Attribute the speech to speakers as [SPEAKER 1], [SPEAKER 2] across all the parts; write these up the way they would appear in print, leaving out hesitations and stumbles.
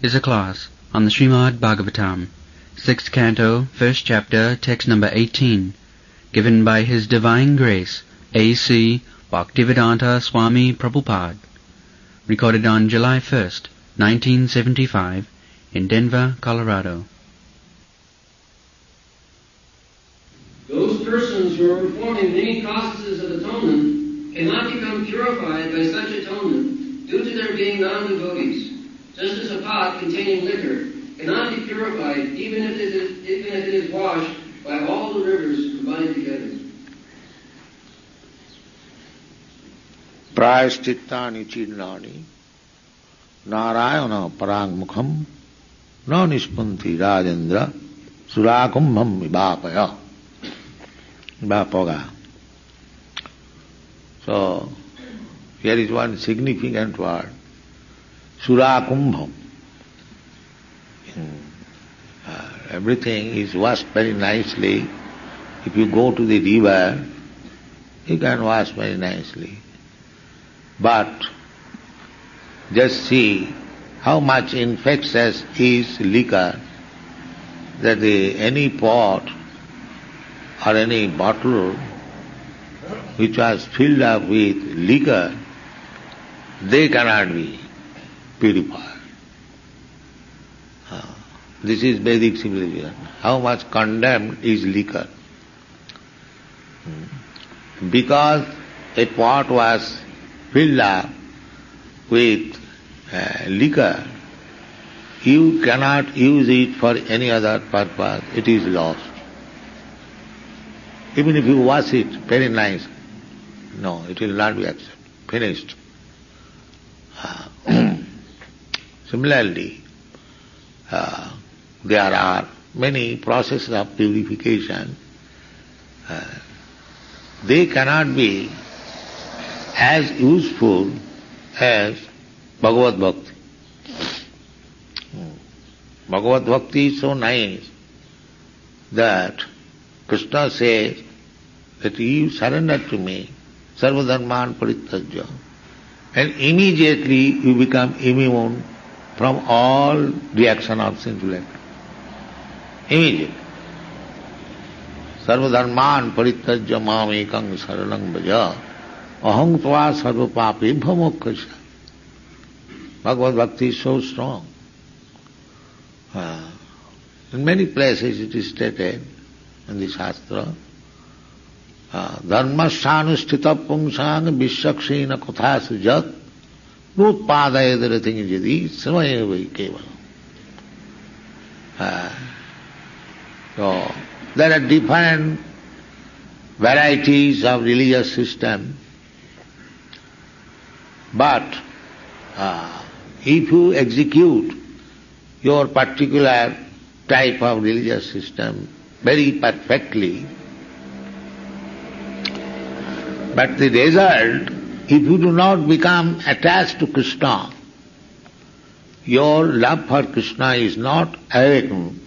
[SPEAKER 1] is a class on the Srimad Bhagavatam, 6th Canto, 1st Chapter, text number 18, given by His Divine Grace, A.C. Bhaktivedanta Swami Prabhupada, recorded on July 1st, 1975, in Denver, Colorado.
[SPEAKER 2] Those persons who are performing many processes of atonement cannot become purified by such atonement due to their being non-devotees, just as a pot containing liquor cannot be purified even if it is washed by all the rivers combined together.
[SPEAKER 3] Prayashchittani chinnani narayana parangmukham na nispanti rajendra surakumbham vibhapaya. Vibhapaga. So, here is one significant word, surakumbham. Everything is washed very nicely. If you go to the river, you can wash very nicely. But just see how much infectious is liquor, that any pot or any bottle which was filled up with liquor, they cannot be purified. This is Vedic civilization. How much condemned is liquor? Because a pot was filled up with liquor, you cannot use it for any other purpose. It is lost. Even if you wash it very nice, no, it will not be accepted. Finished. Similarly, there are many processes of purification. They cannot be as useful as Bhagavad Bhakti. Bhagavad Bhakti is so nice that Krishna says that you surrender to me, sarva dharman parityajya, and immediately you become immune from all reaction of sinful act. Immediately. Sarva dharman parityajya mamekang saranang bhaja aham tva sarva pape bhamokkhasya. Bhagavad Bhakti is so strong. In many places it is stated in the Shastra, dharmasthanu pungsang vishakshena kathasu jat nutpadayadarating jadi samaye kevalam. So, there are different varieties of religious system, but if you execute your particular type of religious system very perfectly, but the result, if you do not become attached to Krishna, your love for Krishna is not awakened,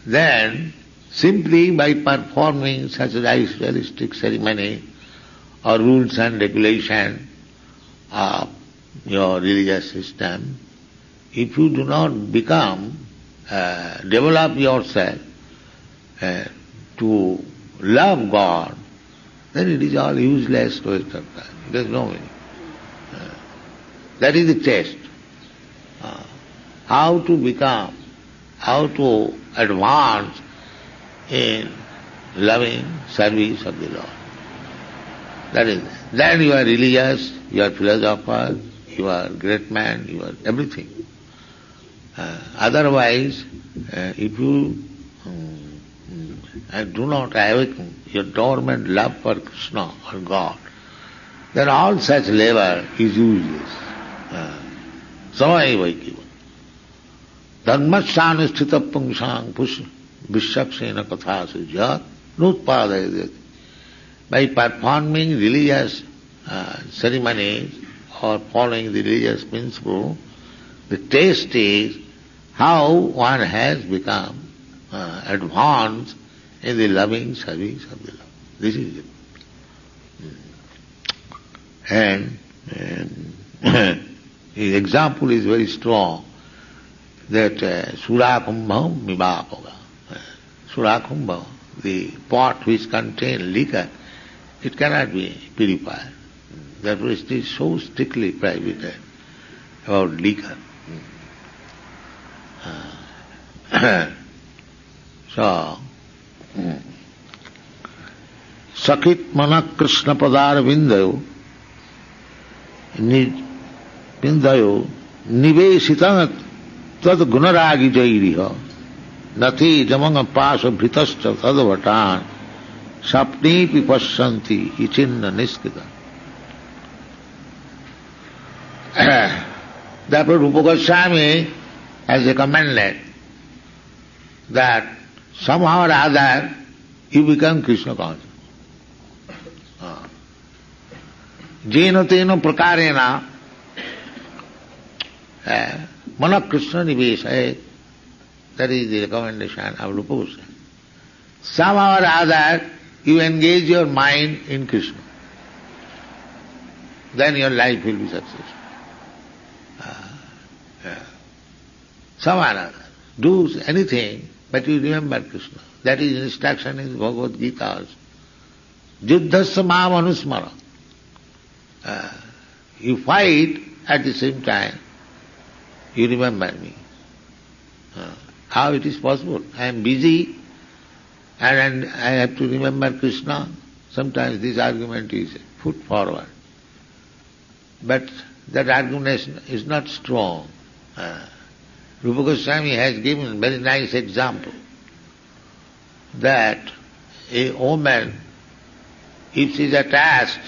[SPEAKER 3] then simply by performing such ritualistic ceremony or rules and regulations of your religious system, if you do not become, develop yourself to love God, then it is all useless waste of time. There is no meaning. That is the test. How to become, how to advance in loving service of the Lord. That is, then you are religious, you are philosopher, you are great man, you are everything. Otherwise, if you do not awaken your dormant love for Krishna or God, then all such labor is useless. Samaya vaikiva. Dharmasthanu sthita pungsang vishakshena kathasu jat nutpadayadati. By performing religious ceremonies or following the religious principle, the test is how one has become advanced in the loving service of the Lord. This is it. And his example is very strong. that Surakumbha Mivapaga. Surakumbha, the pot which contains liquor, it cannot be purified. That was it is so strictly prohibited about liquor. So, Sakit Manak Krishna Padar Vindayo Nivesitang Tad Gunaragi Jairiha Nati Jamanga Pasa Bhitascha Tadavatan Sapni Pipashanti Ichinna Niskita. Therefore Rupa Goswami has recommended that somehow or other you become Krishna conscious. Jena tena prakarena Manak Krishna nivesaya. That is the recommendation of Rupa Goswami. Somehow or other you engage your mind in Krishna. Then your life will be successful. Somehow or other. Do anything, but you remember Krishna. That is instruction in Bhagavad Gita also. Juddhasya mam anusmara. You fight at the same time. You remember me. How it is possible? I am busy and I have to remember Krishna. Sometimes this argument is put forward. But that argument is not strong. Rupa Goswami has given a very nice example that a woman, if she is attached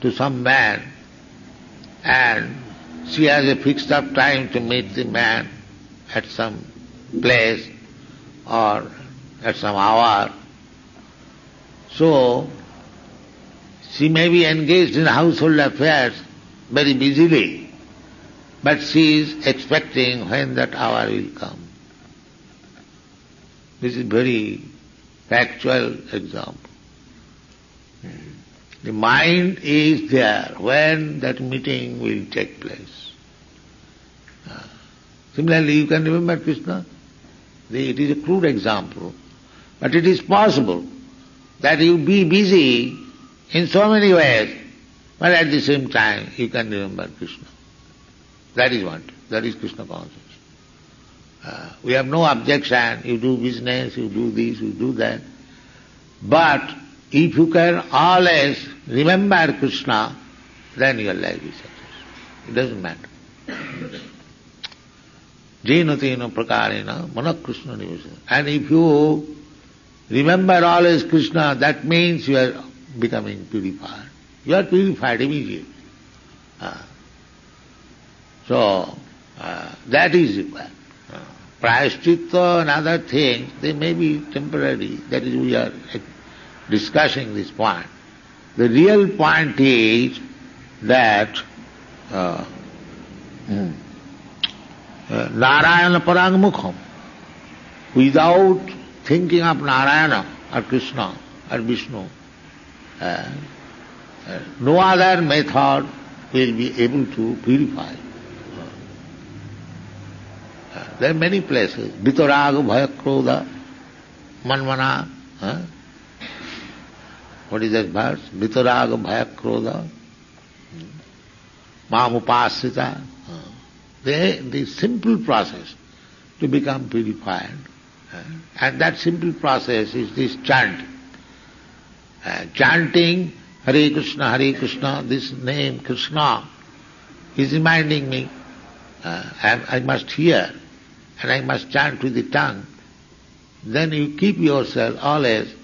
[SPEAKER 3] to some man and she has a fixed up time to meet the man at some place or at some hour, so she may be engaged in household affairs very busily, but she is expecting when that hour will come. This is very factual example. The mind is there when that meeting will take place. Similarly, you can remember Krishna. It is a crude example, but it is possible that you be busy in so many ways, but at the same time you can remember Krishna. That is what. That is Krishna consciousness. We have no objection. You do business, you do this, you do that. But if you can always remember Krishna, then your life is successful. It doesn't matter. Jena tena prakarena manak Krishna nivesana. And if you remember always Krishna, that means you are becoming purified. You are purified immediately. So, that is required. Prayaschitta and other things, they may be temporary. That is, we are discussing this point. The real point is that Narayana Parangmukham, without thinking of Narayana or Krishna or Vishnu, no other method will be able to purify. There are many places. Vitaraga Bhayakrodha Manmana. What is that verse? Vitaraga Bhayakrodha Mamupasita. The simple process to become purified. And that simple process is this chant. Chanting Hare Krishna, this name Krishna is reminding me I must hear and I must chant with the tongue. Then you keep yourself always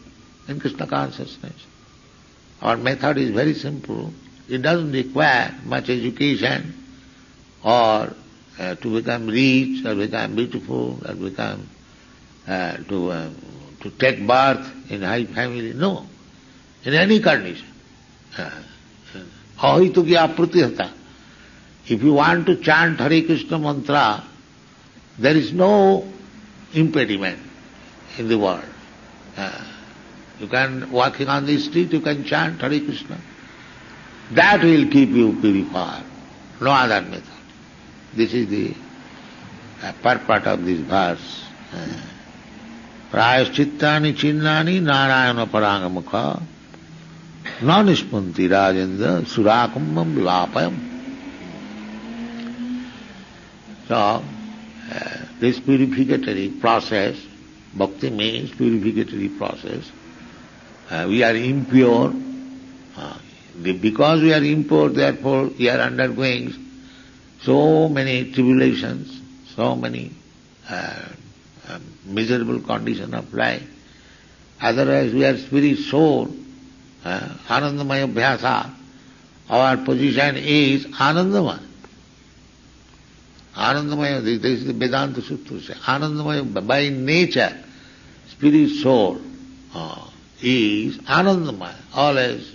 [SPEAKER 3] in Krishna consciousness. Our method is very simple. It doesn't require much education or to become rich or become beautiful or become to take birth in high family. No. In any condition. Ahito ki apratihata. If you want to chant Hare Krishna mantra, there is no impediment in the world. You can, walking on the street, you can chant Hare Krishna. That will keep you purified. No other method. This is the purport of this verse. Prayaschittani chinnani narayana parangamukha nanispunti rajendra surakumbam vivapayam. So, this purificatory process, bhakti means purificatory process. We are impure. Because we are impure, therefore we are undergoing so many tribulations, so many miserable conditions of life. Otherwise we are spirit soul, Anandamaya Bhyasa. Our position is Anandamaya. Anandamaya, this is the Vedanta Sutra. Anandamaya, by nature, spirit soul is Anandamaya, always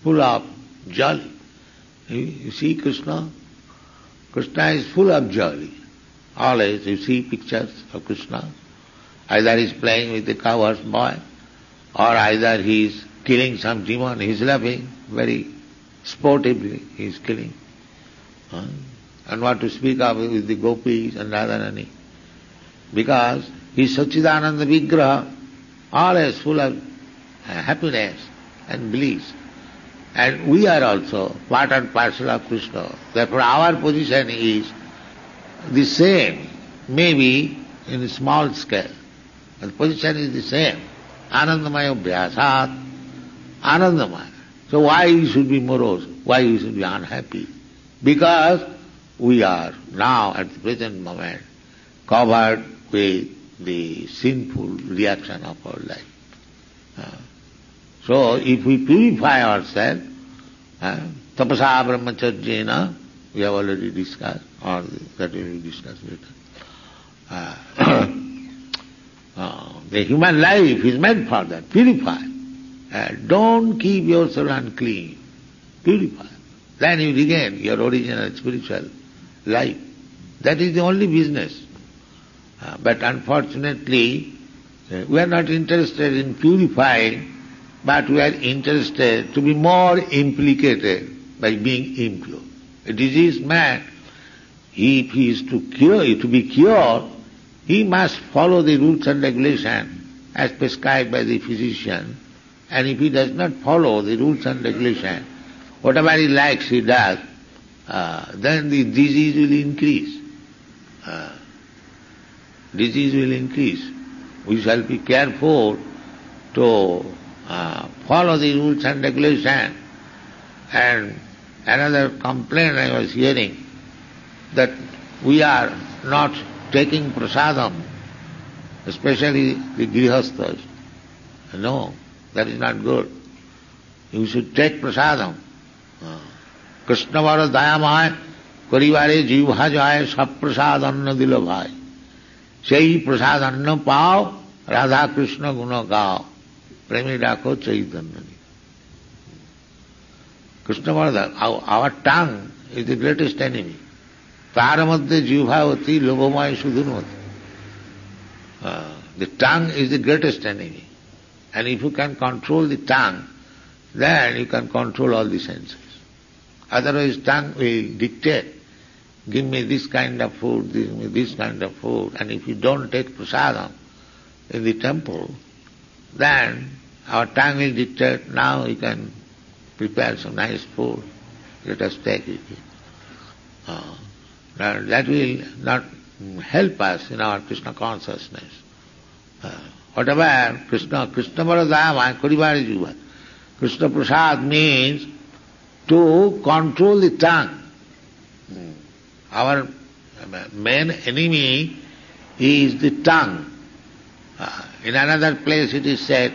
[SPEAKER 3] full of joy. You see Krishna? Krishna is full of joy. Always you see pictures of Krishna. Either he is playing with the cowherd's boy, or either he is killing some demon, he is laughing very sportively, he is killing. And what to speak of with the gopis and Radharani. Because he is Satchidananda Vigraha, always full of happiness and bliss. And we are also part and parcel of Krishna. Therefore our position is the same, maybe in a small scale. But the position is the same. Anandamaya Bhyasat, Anandamaya. So why you should be morose? Why you should be unhappy? Because we are now at the present moment covered with the sinful reaction of our life. So if we purify ourselves, tapasa brahmacharjena, we have already discussed, or that we will discuss later. The human life is meant for that, purify. Don't keep yourself unclean, purify. Then you regain your original spiritual life. That is the only business. But unfortunately, we are not interested in purifying, but we are interested to be more implicated by being impure. A diseased man, if he is to be cured, he must follow the rules and regulations as prescribed by the physician. And if he does not follow the rules and regulations, whatever he likes he does, then the disease will increase. Disease will increase. We shall be careful to follow the rules and regulations. And another complaint I was hearing, that we are not taking prasadam, especially the grihasthas. No, that is not good. You should take prasadam. Krishna vara dayamaya karivare jivha jaya sab prasadanna dilo bhai. Sei prasadanna pao Radha Krishna guna gao. Premi rakho chaitanya. Krishna vara, our tongue is the greatest enemy. Tara madhya jivhavati lobhamaya sudhunvati. The tongue is the greatest enemy. And if you can control the tongue, then you can control all the senses. Otherwise tongue will dictate, give me this kind of food, give me this kind of food. And if you don't take prasadam in the temple, then our tongue will dictate, now you can prepare some nice food, let us take it. Now that will not help us in our Krishna consciousness. Whatever Krishna Varadama, Kurivari Jiva. Krishna Prasad means to control the tongue. Our main enemy is the tongue. In another place it is said,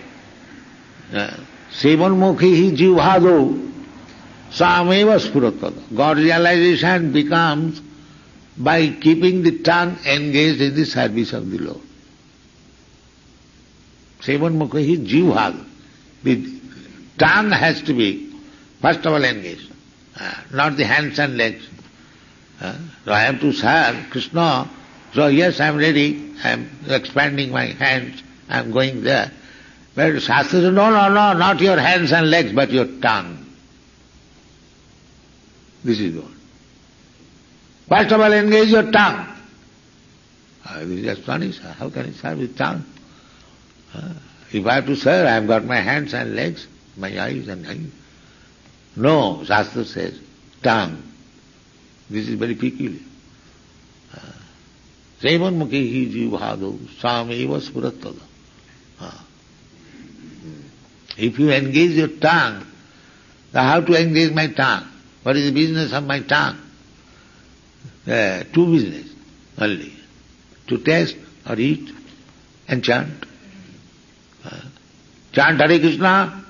[SPEAKER 3] Sevanmukhi jivhado sameva spuratada. God realization becomes by keeping the tongue engaged in the service of the Lord. Sevanmukhi jivhado. The tongue has to be first of all engaged, not the hands and legs. So I have to serve Krishna, so yes, I am ready, I am expanding my hands, I am going there. But Shastra says, no, not your hands and legs, but your tongue. This is what. First of all, engage your tongue. This is astonishing. How can he serve with tongue? If I have to serve, I have got my hands and legs, my eyes and eyes. No, Shastra says, tongue. This is very peculiar. Sevan mukhi hi jivhado sameva spuratada. If you engage your tongue, then how to engage my tongue? What is the business of my tongue? Two business only. To taste or eat and chant. Chant Hare Krishna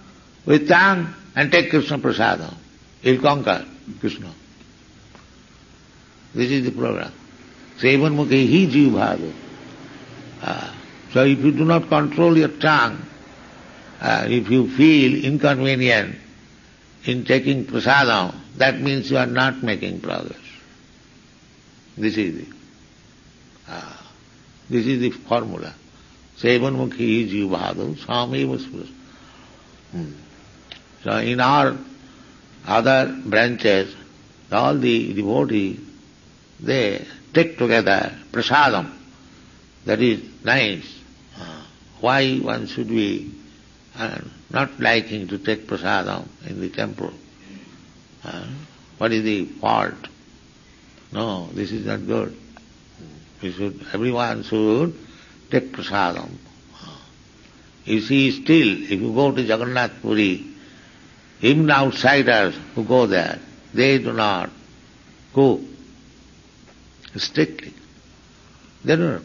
[SPEAKER 3] with tongue and take Krishna prasadam. He'll conquer Krishna. This is the program. Sevan mukhe hi jivhado. So if you do not control your tongue, if you feel inconvenient in taking prasadam, that means you are not making progress. This is the formula. Sevan mukhi jivhado sameva spurasa. So in our other branches, all the devotees, they take together prasadam. That is nice. Why one should be not liking to take prasadam in the temple? What is the fault? No, this is not good. Everyone should take prasadam. You see, still, if you go to Jagannath Puri, even outsiders who go there, they do not go strictly. They do not.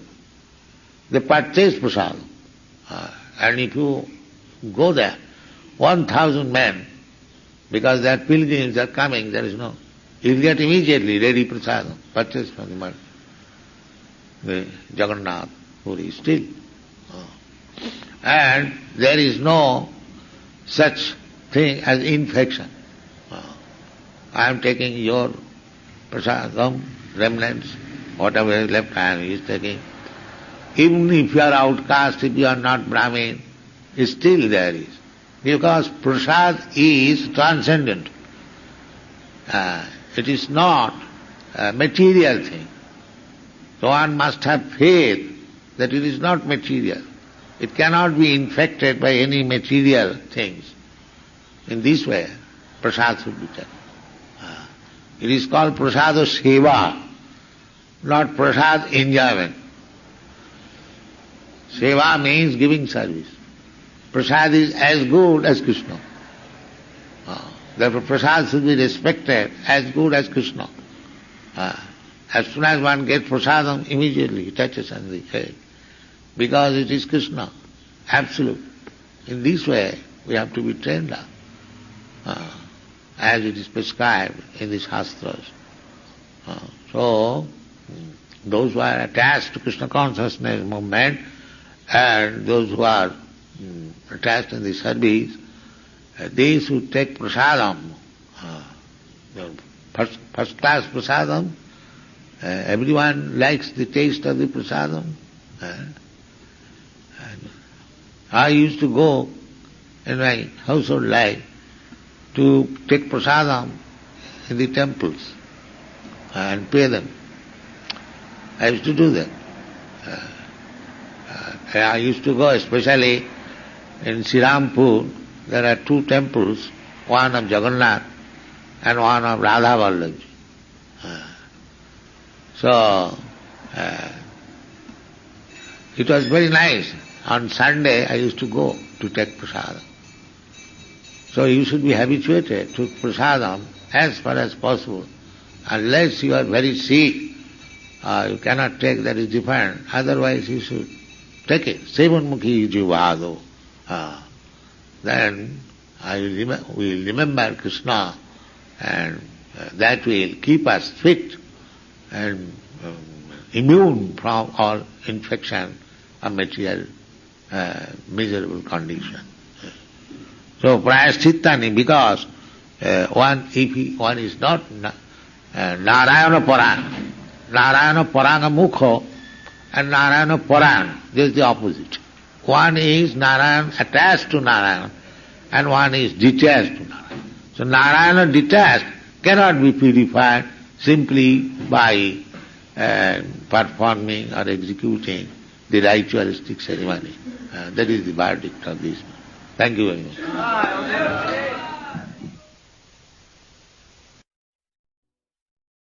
[SPEAKER 3] They purchase prasadam. And if you go there, 1,000 men, because their pilgrims are coming, there is no. You'll get immediately ready prasadam, purchased from the Jagannath Puri still. And there is no such thing as infection. I am taking your prasadam, remnants, whatever is left hand is taking. Even if you are outcast, if you are not Brahmin, still there is. Because prasad is transcendent. It is not a material thing. So one must have faith that it is not material. It cannot be infected by any material things. In this way, prasad should be taken. It is called prasada seva, not prasad enjoyment. Seva means giving service. Prasad is as good as Krishna. Therefore prasad should be respected as good as Krishna. As soon as one gets prasadam, immediately he touches on the head. Because it is Krishna, absolute. In this way we have to be trained up, as it is prescribed in the Shastras. So, those who are attached to Krishna consciousness movement and those who are attached in the service, they should take prasadam, first class prasadam. Everyone likes the taste of the prasadam. I used to go in my household life to take prasadam in the temples and pay them. I used to do that. I used to go especially in Srirampur. There are two temples, one of Jagannath and one of Radha Vallabh. So, it was very nice. On Sunday I used to go to take prasadam. So you should be habituated to prasadam as far as possible. Unless you are very sick, you cannot take, that is different. Otherwise you should take it. Sevan mukhi jivhado. Then we will remember Krishna, and that will keep us fit and immune from all infection of material miserable condition. So prayaschittani, because if one is not Narayana Paran, Narayana Paranga Mukho and Narayana Paran, this is the opposite. One is Narayana attached to Narayana and one is detached to Narayana. So Narayana detached cannot be purified simply by performing or executing the ritualistic ceremony. That is the verdict of this. Thank you very much.